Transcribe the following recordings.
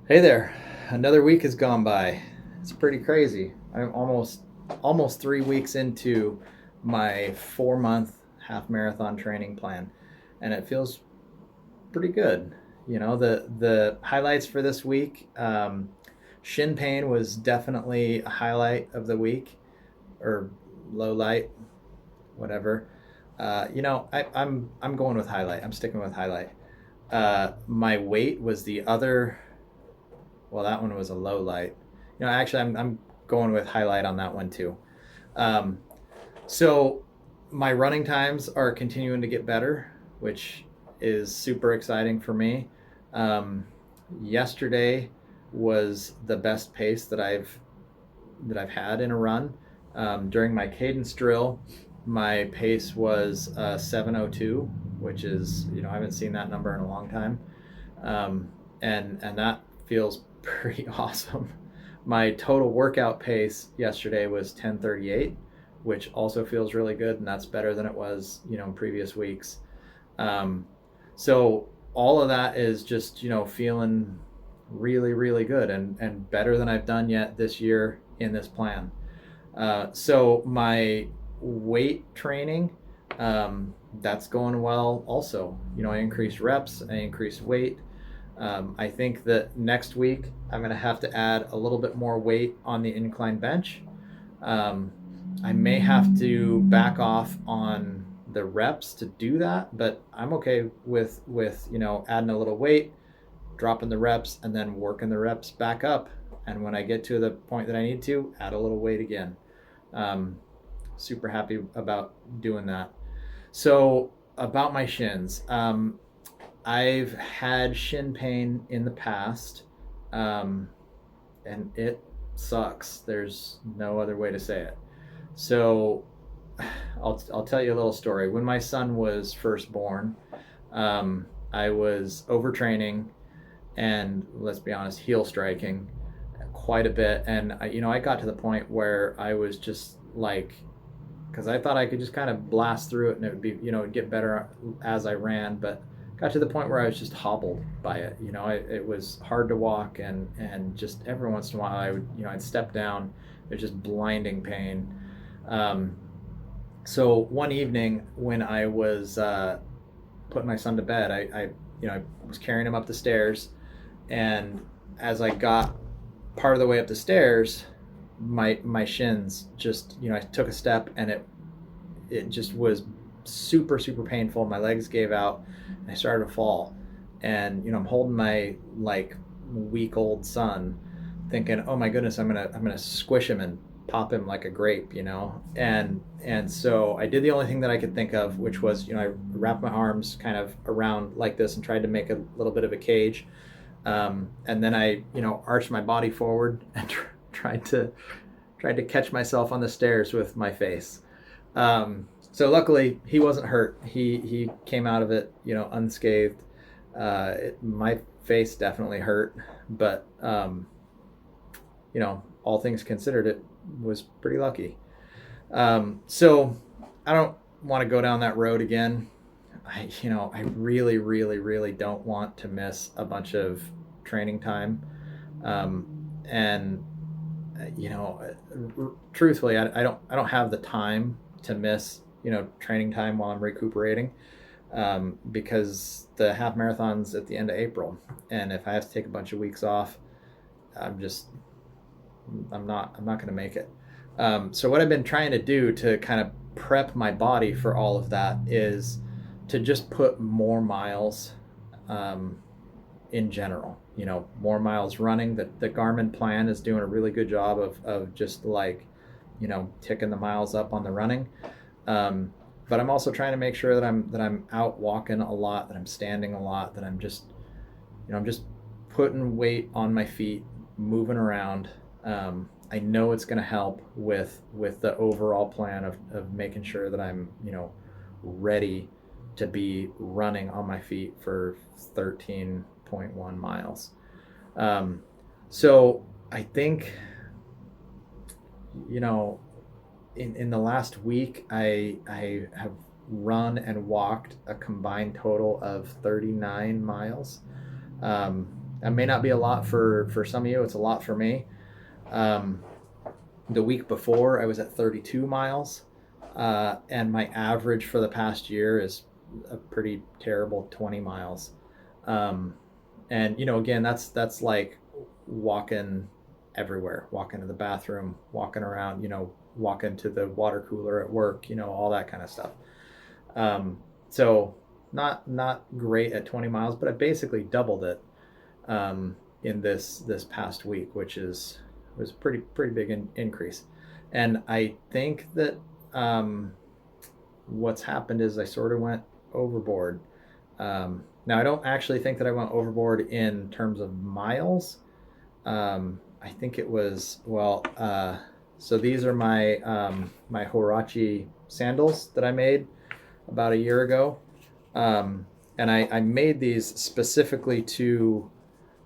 Hey there. Another week has gone by. It's pretty crazy. I'm almost 3 weeks into my 4-month half marathon training plan, and it feels pretty good. The highlights for this week, shin pain was definitely a highlight of the week, or low light, whatever. I'm going with highlight. I'm sticking with highlight. My weight was the other. Well, that one was a low light. Actually, I'm going with highlight on that one too. Um, so my running times are continuing to get better, which is super exciting for me. Um, Yesterday was the best pace that I've had in a run. During my cadence drill, my pace was 7:02, which is I haven't seen that number in a long time, um, and that feels pretty awesome. My total workout pace yesterday was 10:38, which also feels really good, and that's better than it was in previous weeks. Um, so all of that is just feeling really really good and better than I've done yet this year in this plan. So my weight training, that's going well also. I increased reps, I increased weight. I think that next week I'm going to have to add a little bit more weight on the incline bench. Um, I may have to back off on the reps to do that, but I'm okay with adding a little weight, dropping the reps, and then working the reps back up. And when I get to the point that I need to, add a little weight again. Um, Super happy about doing that. So about my shins, I've had shin pain in the past, um, and it sucks. There's no other way to say it. So I'll tell you a little story. When my son was first born, I was overtraining and, let's be honest, heel striking quite a bit. And I got to the point where I was just like, because I thought I could just kind of blast through it and it would be, it'd get better as I ran. But got to the point where I was just hobbled by it. It was hard to walk, and just every once in a while I would, I'd step down. It was just blinding pain. Um, so one evening when I was putting my son to bed, I was carrying him up the stairs, and as I got part of the way up the stairs, my shins just, I took a step and it just was super super painful. My legs gave out and I started to fall. And I'm holding my like week old son, thinking, oh my goodness, I'm gonna squish him and pop him like a grape. And so I did the only thing that I could think of, which was I wrapped my arms kind of around like this and tried to make a little bit of a cage. And then I arched my body forward and tried to catch myself on the stairs with my face. So luckily he wasn't hurt. He came out of it, unscathed. My face definitely hurt, but all things considered, it was pretty lucky. So I don't want to go down that road again. I really, really, really don't want to miss a bunch of training time. And truthfully, I don't have the time to miss training time while I'm recuperating, because the half marathon's at the end of April, and if I have to take a bunch of weeks off, I'm just I'm not going to make it. So what I've been trying to do to kind of prep my body for all of that is to just put more miles, um, in general. More miles running. The Garmin plan is doing a really good job of just like, ticking the miles up on the running. Um, but I'm also trying to make sure that I'm out walking a lot, that I'm standing a lot, that I'm just putting weight on my feet, moving around. I know it's going to help with the overall plan of making sure that I'm ready to be running on my feet for 13.1 miles. Um, so I think you know in the last week I have run and walked a combined total of 39 miles. Um, That may not be a lot for some of you. It's a lot for me. The week before, I was at 32 miles, and my average for the past year is a pretty terrible 20 miles. And again, that's like walking everywhere, walking to the bathroom, walking around, walking to the water cooler at work, all that kind of stuff. So not great at 20 miles, but I basically doubled it in this past week, which was a pretty big increase. And I think that what's happened is I sort of went overboard. Now I don't actually think that I went overboard in terms of miles. I think it was so these are my my Huarache sandals that I made about a year ago. And I made these specifically to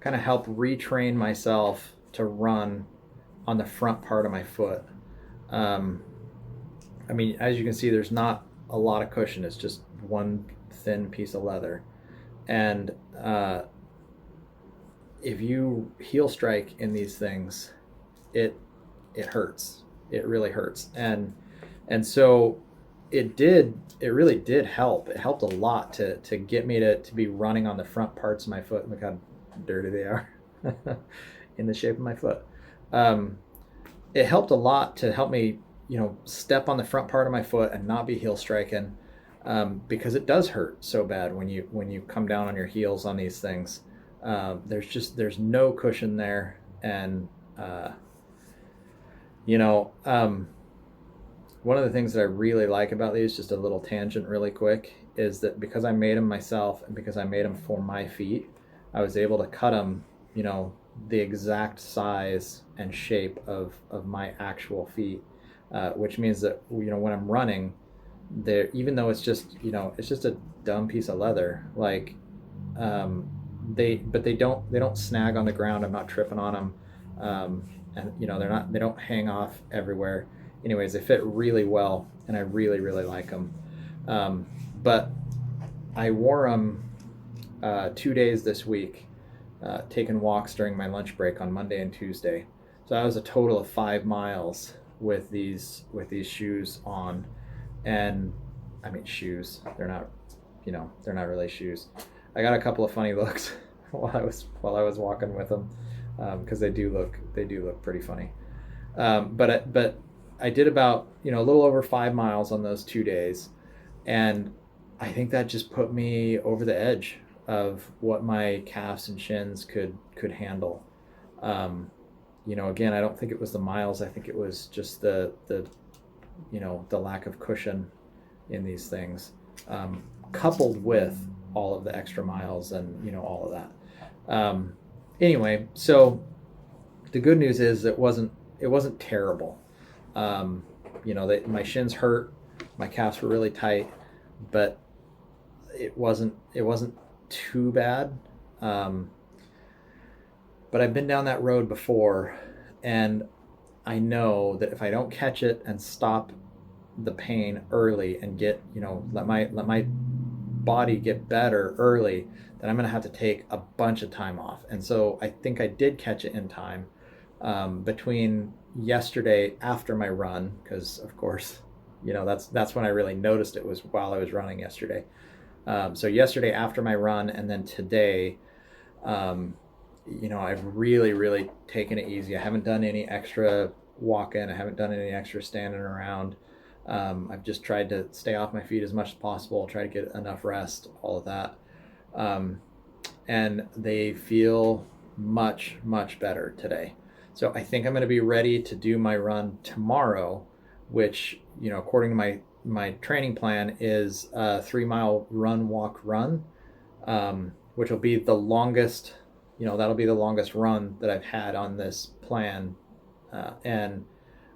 kind of help retrain myself to run on the front part of my foot. I mean, as you can see, there's not a lot of cushion. It's just one thin piece of leather. And if you heel strike in these things, it hurts. It really hurts. And so it really did help. It helped a lot to get me to be running on the front parts of my foot. Look how dirty they are in the shape of my foot. It helped a lot to help me, step on the front part of my foot and not be heel striking, because it does hurt so bad when you come down on your heels on these things. There's no cushion there. And one of the things that I really like about these, just a little tangent really quick, is that because I made them myself and because I made them for my feet, I was able to cut them, the exact size and shape of my actual feet, which means that, when I'm running there, even though it's just, it's just a dumb piece of leather, like, they don't snag on the ground. I'm not tripping on them. And they don't hang off everywhere. Anyways, they fit really well, and I really, really like them. But I wore them 2 days this week, taking walks during my lunch break on Monday and Tuesday. So that was a total of 5 miles with these shoes on. And I mean, shoes, they're not really shoes. I got a couple of funny looks while I was walking with them, because they do look pretty funny. But I did about, a little over 5 miles on those 2 days. And I think that just put me over the edge of what my calves and shins could handle. Again, I don't think it was the miles. I think it was just the lack of cushion in these things, coupled with all of the extra miles and, all of that. Anyway, so the good news is it wasn't terrible. My shins hurt, my calves were really tight, but it wasn't too bad. But I've been down that road before, and I know that if I don't catch it and stop the pain early and get, let my body get better early, then I'm going to have to take a bunch of time off. And so I think I did catch it in time, between yesterday after my run, because of course, that's when I really noticed it, was while I was running yesterday. So yesterday after my run, and then today, I've really, really taken it easy. I haven't done any extra walking. I haven't done any extra standing around. I've just tried to stay off my feet as much as possible, try to get enough rest, all of that. And they feel much, much better today. So I think I'm going to be ready to do my run tomorrow, which, according to my training plan, is a 3 mile run, walk, run, which will be the longest, that'll be the longest run that I've had on this plan. And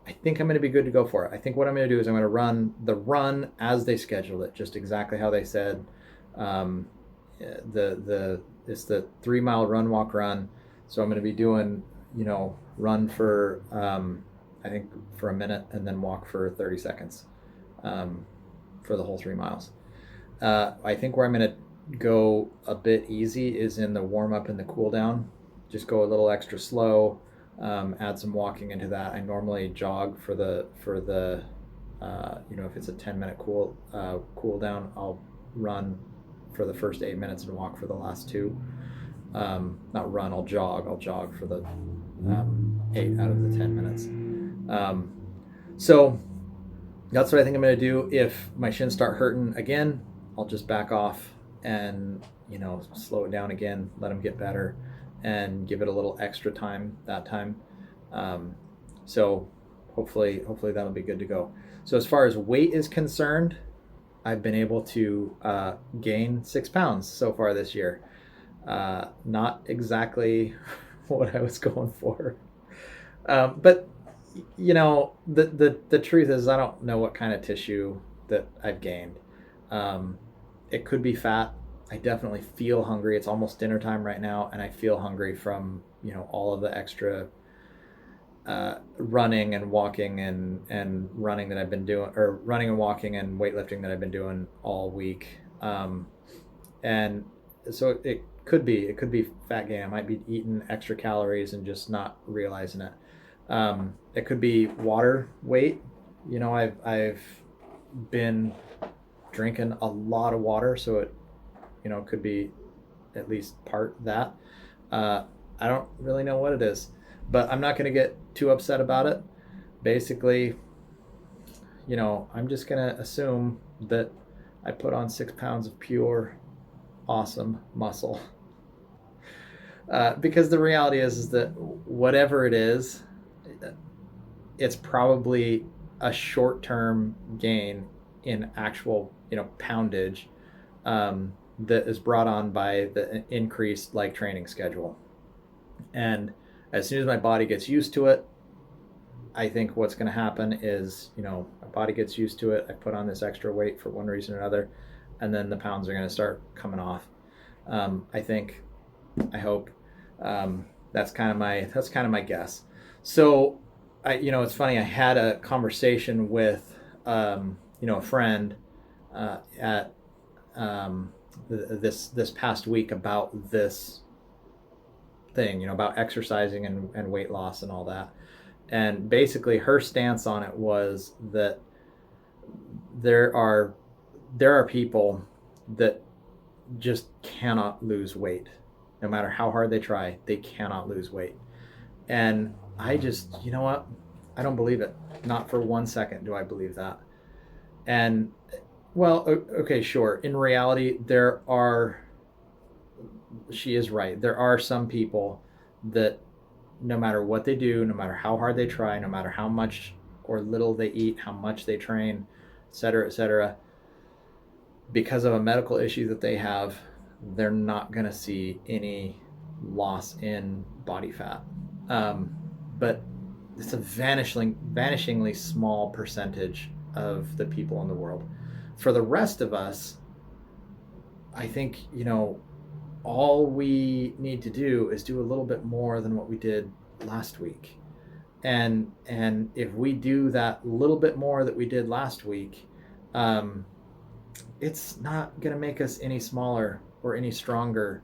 I think I'm going to be good to go for it. I think what I'm going to do is I'm going to run the run as they scheduled it, just exactly how they said. It's the 3 mile run, walk, run. So I'm going to be doing, run for, I think for a minute, and then walk for 30 seconds, for the whole 3 miles. I think where I'm going to go a bit easy is in the warm up and the cool down. Just go a little extra slow. Add some walking into that. I normally jog for the if it's a 10-minute cool down, I'll run for the first 8 minutes and walk for the last two. Not run, I'll jog. I'll jog for the 8 out of the 10 minutes. So that's what I think I'm going to do. If my shins start hurting again, I'll just back off and slow it down again, let them get better, and give it a little extra time that time. So hopefully that'll be good to go. So as far as weight is concerned, I've been able to gain 6 pounds so far this year. Not exactly what I was going for, but the truth is I don't know what kind of tissue that I've gained. It could be fat. I definitely feel hungry. It's almost dinner time right now, and I feel hungry from all of the extra running and walking and running that I've been doing, or running and walking and weightlifting that I've been doing all week. And so it could be fat gain. I might be eating extra calories and just not realizing it. It could be water weight. I've been drinking a lot of water, so it could be at least part that. I don't really know what it is, but I'm not going to get too upset about it. Basically, I'm just going to assume that I put on 6 pounds of pure, awesome muscle. Because the reality is that whatever it is, it's probably a short-term gain in actual, poundage that is brought on by the increased training schedule. And as soon as my body gets used to it, I think what's going to happen is, my body gets used to it. I put on this extra weight for one reason or another, and then the pounds are going to start coming off. I hope. That's kind of my guess. So, it's funny. I had a conversation with, a friend at this past week about this thing, about exercising and weight loss and all that. And basically, her stance on it was that there are people that just cannot lose weight. No matter how hard they try, they cannot lose weight. And I just, what? I don't believe it. Not for 1 second do I believe that. And, well, okay, sure. In reality, she is right. There are some people that no matter what they do, no matter how hard they try, no matter how much or little they eat, how much they train, et cetera, because of a medical issue that they have, they're not going to see any loss in body fat. But it's a vanishingly small percentage of the people in the world. For the rest of us, I think, all we need to do is do a little bit more than what we did last week. And if we do that little bit more that we did last week, it's not going to make us any smaller or any stronger,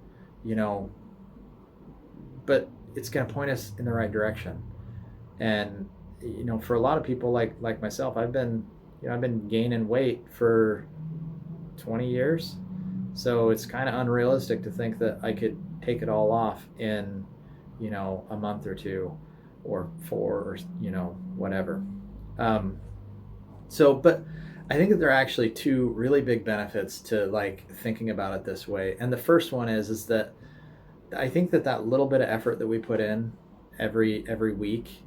but it's going to point us in the right direction. And, for a lot of people like myself, I've been gaining weight for 20 years. So it's kind of unrealistic to think that I could take it all off in, a month or two or 4 or, whatever. But I think that there are actually 2 really big benefits to thinking about it this way. And the first one is that I think that little bit of effort that we put in every week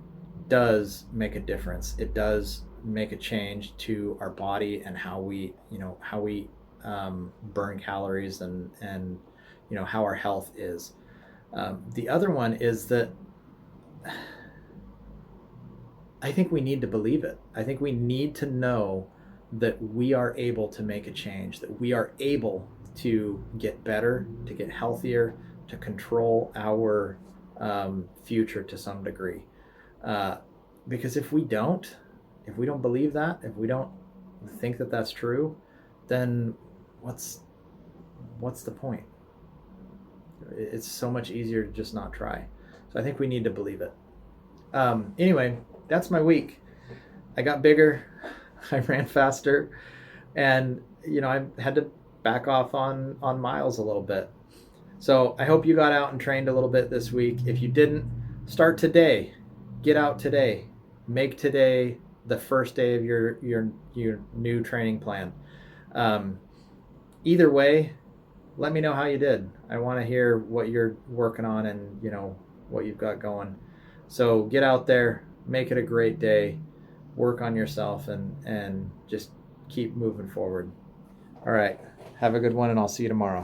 does make a difference. It does make a change to our body and how we burn calories and how our health is. The other one is that I think we need to believe it. I think we need to know that we are able to make a change, that we are able to get better, to get healthier, to control our future to some degree. Because if we don't believe that, if we don't think that that's true, then what's what's the point? It's so much easier to just not try. So I think we need to believe it. Anyway, that's my week. I got bigger. I ran faster, and I had to back off on miles a little bit. So I hope you got out and trained a little bit this week. If you didn't, start today. Get out today. Make today the first day of your new training plan. Either way, let me know how you did. I want to hear what you're working on and what you've got going. So get out there, make it a great day, work on yourself, and just keep moving forward. All right. Have a good one, and I'll see you tomorrow.